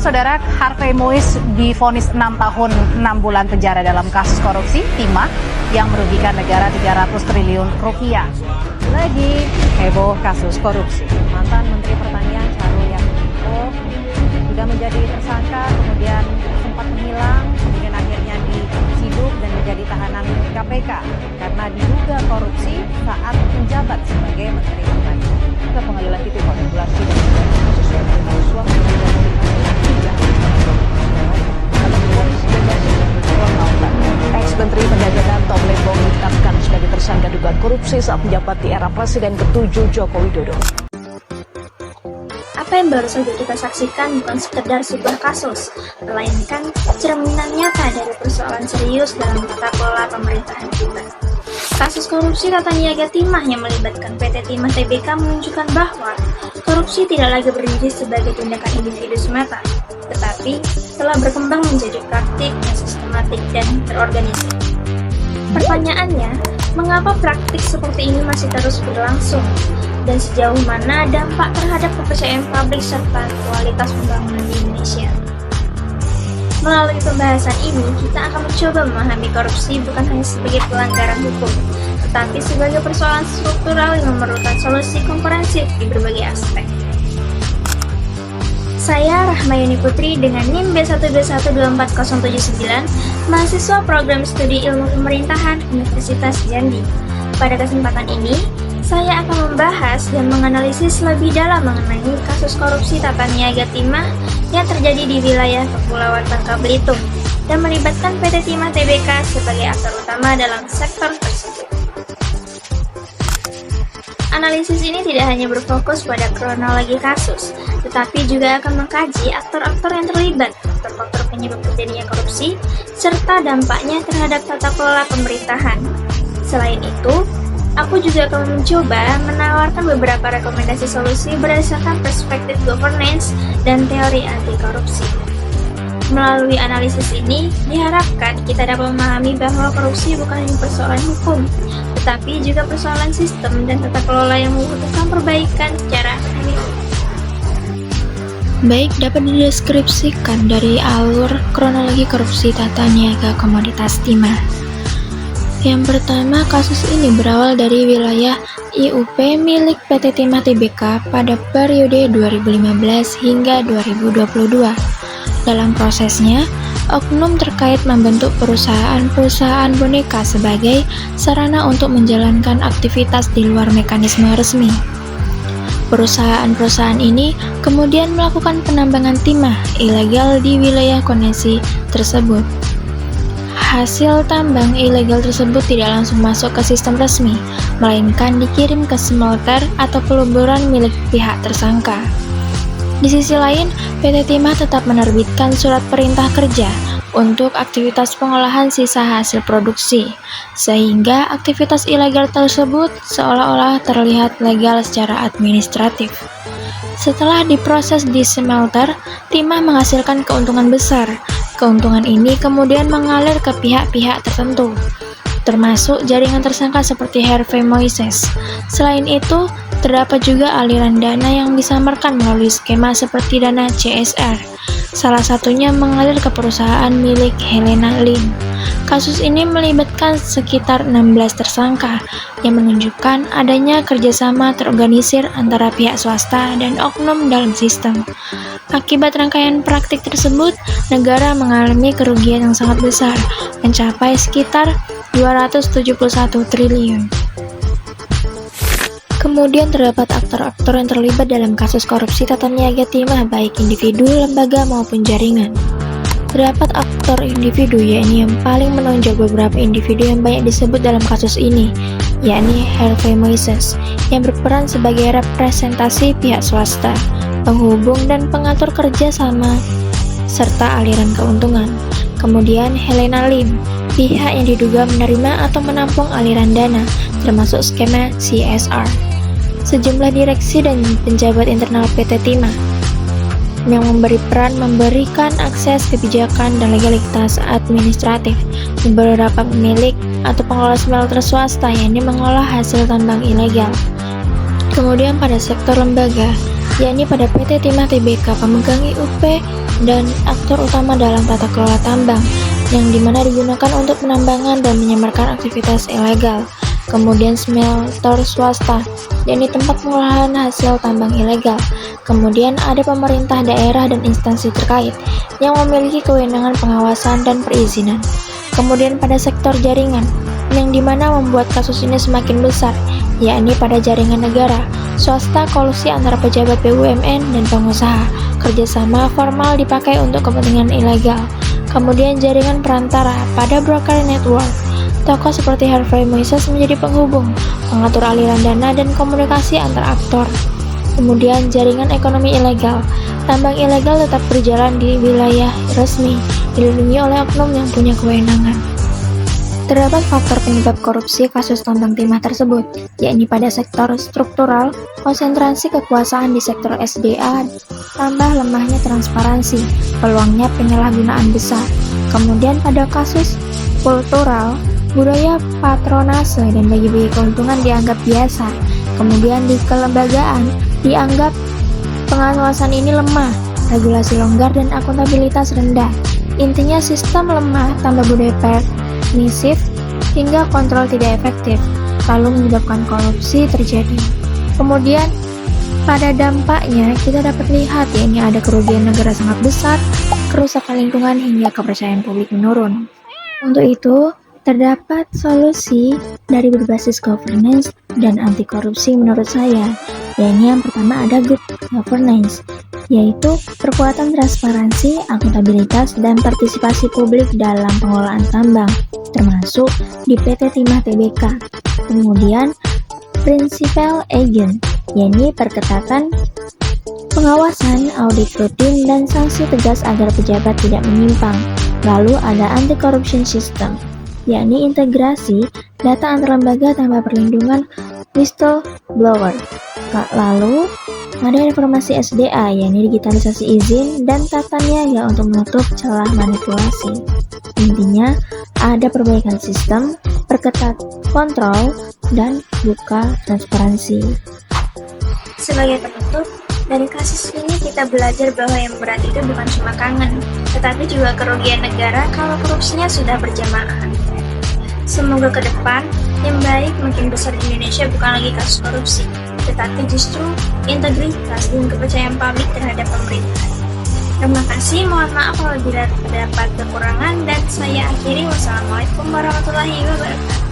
Saudara, Harvey Moise divonis 6 tahun 6 bulan penjara dalam kasus korupsi timah yang merugikan negara 300 triliun rupiah. Lagi heboh kasus korupsi. Mantan Menteri Pertanian Syahrul Yassin Limpo sudah menjadi tersangka, kemudian sempat menghilang, kemudian akhirnya disiduk dan menjadi tahanan KPK karena diduga korupsi saat menjabat sebagai Menteri Pertanian. Ke Pengadilan Tipikor regulasi dan kasus yang terkait suap Ex-Menteri Perdagangan Tom Lembong ditetapkan sebagai tersangka dugaan korupsi saat menjabat di era Presiden ke-7 Joko Widodo. Apa yang baru saja kita saksikan bukan sekedar sebuah kasus, melainkan cerminan nyata dari persoalan serius dalam tata kelola pemerintahan kita. Kasus korupsi tata niaga timah yang melibatkan PT Timah Tbk menunjukkan bahwa korupsi tidak lagi berdiri sebagai tindakan individu semata, tetapi telah berkembang menjadi praktik yang sistematik dan terorganisir. Pertanyaannya, mengapa praktik seperti ini masih terus berlangsung? Dan sejauh mana dampak terhadap kepercayaan publik serta kualitas pembangunan di Indonesia? Melalui pembahasan ini, kita akan mencoba memahami korupsi bukan hanya sebagai pelanggaran hukum, tetapi sebagai persoalan struktural yang memerlukan solusi komprehensif di berbagai aspek. Saya Rahmayani Putri dengan NIM B1B1240079, mahasiswa program studi ilmu pemerintahan Universitas Jambi. Pada kesempatan ini, saya akan membahas dan menganalisis lebih dalam mengenai kasus korupsi tata niaga timah yang terjadi di wilayah Kepulauan Bangka Belitung dan melibatkan PT Timah Tbk sebagai aktor utama dalam sektor tersebut. Analisis ini tidak hanya berfokus pada kronologi kasus, tetapi juga akan mengkaji aktor-aktor yang terlibat, faktor-faktor penyebab terjadinya korupsi, serta dampaknya terhadap tata kelola pemerintahan. Selain itu, aku juga akan mencoba menawarkan beberapa rekomendasi solusi berdasarkan perspektif governance dan teori anti korupsi. Melalui analisis ini, diharapkan kita dapat memahami bahwa korupsi bukan hanya persoalan hukum, tetapi juga persoalan sistem dan tata kelola yang membutuhkan perbaikan secara akademik. Baik, dapat dideskripsikan dari alur kronologi korupsi tata niaga komoditas timah. Yang pertama, kasus ini berawal dari wilayah IUP milik PT Timah Tbk pada periode 2015 hingga 2022. Dalam prosesnya, oknum terkait membentuk perusahaan-perusahaan boneka sebagai sarana untuk menjalankan aktivitas di luar mekanisme resmi. Perusahaan-perusahaan ini kemudian melakukan penambangan timah ilegal di wilayah koneksi tersebut. Hasil tambang ilegal tersebut tidak langsung masuk ke sistem resmi, melainkan dikirim ke smelter atau peleburan milik pihak tersangka. Di sisi lain, PT Timah tetap menerbitkan surat perintah kerja untuk aktivitas pengolahan sisa hasil produksi, sehingga aktivitas ilegal tersebut seolah-olah terlihat legal secara administratif. Setelah diproses di smelter, Timah menghasilkan keuntungan besar. Keuntungan ini kemudian mengalir ke pihak-pihak tertentu, termasuk jaringan tersangka seperti Harvey Moise. Selain itu, terdapat juga aliran dana yang disamarkan melalui skema seperti dana CSR. Salah satunya mengalir ke perusahaan milik Helena Lim. Kasus ini melibatkan sekitar 16 tersangka yang menunjukkan adanya kerjasama terorganisir antara pihak swasta dan oknum dalam sistem. Akibat rangkaian praktik tersebut, negara mengalami kerugian yang sangat besar, mencapai sekitar 271 triliun. Kemudian terdapat aktor-aktor yang terlibat dalam kasus korupsi tata niaga timah baik individu, lembaga maupun jaringan. Terdapat aktor individu, yakni yang paling menonjol beberapa individu yang banyak disebut dalam kasus ini, yakni Harvey Moise, yang berperan sebagai representasi pihak swasta, penghubung dan pengatur kerja sama, serta aliran keuntungan. Kemudian Helena Lim, pihak yang diduga menerima atau menampung aliran dana, termasuk skema CSR. Sejumlah direksi dan penjabat internal PT Timah yang memberikan akses kebijakan dan legalitas administratif. Beberapa pemilik atau pengelola smelter swasta yang mengolah hasil tambang ilegal. Kemudian pada sektor lembaga, yakni pada PT Timah Tbk pemegang IUP dan aktor utama dalam tata kelola tambang, yang dimana digunakan untuk penambangan dan menyamarkan aktivitas ilegal. Kemudian smelter swasta, yakni tempat pengolahan hasil tambang ilegal. Kemudian ada pemerintah daerah dan instansi terkait yang memiliki kewenangan pengawasan dan perizinan. Kemudian pada sektor jaringan, yang dimana membuat kasus ini semakin besar, yakni pada jaringan negara, swasta, kolusi antara pejabat BUMN dan pengusaha, kerjasama formal dipakai untuk kepentingan ilegal. Kemudian jaringan perantara pada broker network, tokoh seperti Harvey Moises menjadi penghubung, mengatur aliran dana dan komunikasi antar aktor. Kemudian jaringan ekonomi ilegal, tambang ilegal tetap berjalan di wilayah resmi, dilindungi oleh oknum yang punya kewenangan. Terdapat faktor penyebab korupsi kasus tambang timah tersebut, yakni pada sektor struktural, konsentrasi kekuasaan di sektor SDA, tambah lemahnya transparansi, peluangnya penyalahgunaan besar. Kemudian pada kasus kultural, budaya patronase dan bagi-bagi keuntungan dianggap biasa. Kemudian di kelembagaan, dianggap pengawasan ini lemah, regulasi longgar dan akuntabilitas rendah. Intinya sistem lemah tambah budaya permisif hingga kontrol tidak efektif, lalu menyebabkan korupsi terjadi. Kemudian pada dampaknya kita dapat lihat yakni ada kerugian negara sangat besar, kerusakan lingkungan hingga kepercayaan publik menurun. Untuk itu, terdapat solusi dari berbasis governance dan anti korupsi menurut saya, yakni yang pertama ada good governance, yaitu perkuatan transparansi, akuntabilitas, dan partisipasi publik dalam pengelolaan tambang, termasuk di PT Timah Tbk. Kemudian, principal agent, yakni perketatan pengawasan, audit rutin, dan sanksi tegas agar pejabat tidak menyimpang. Lalu ada anti-corruption system, yakni integrasi data antar lembaga tanpa perlindungan whistleblower. Lalu ada informasi SDA, yakni digitalisasi izin dan tata niaga untuk menutup celah manipulasi. Intinya ada perbaikan sistem, perketat kontrol, dan buka transparansi. Sebagai penutup, dari kasus ini kita belajar bahwa yang berat itu bukan cuma kangen, tetapi juga kerugian negara kalau korupsinya sudah berjamaah. Semoga ke depan yang baik makin besar di Indonesia bukan lagi kasus korupsi, tetapi justru integritas dan kepercayaan publik terhadap pemerintah. Terima kasih, mohon maaf apabila terdapat kekurangan dan saya akhiri. Wassalamualaikum warahmatullahi wabarakatuh.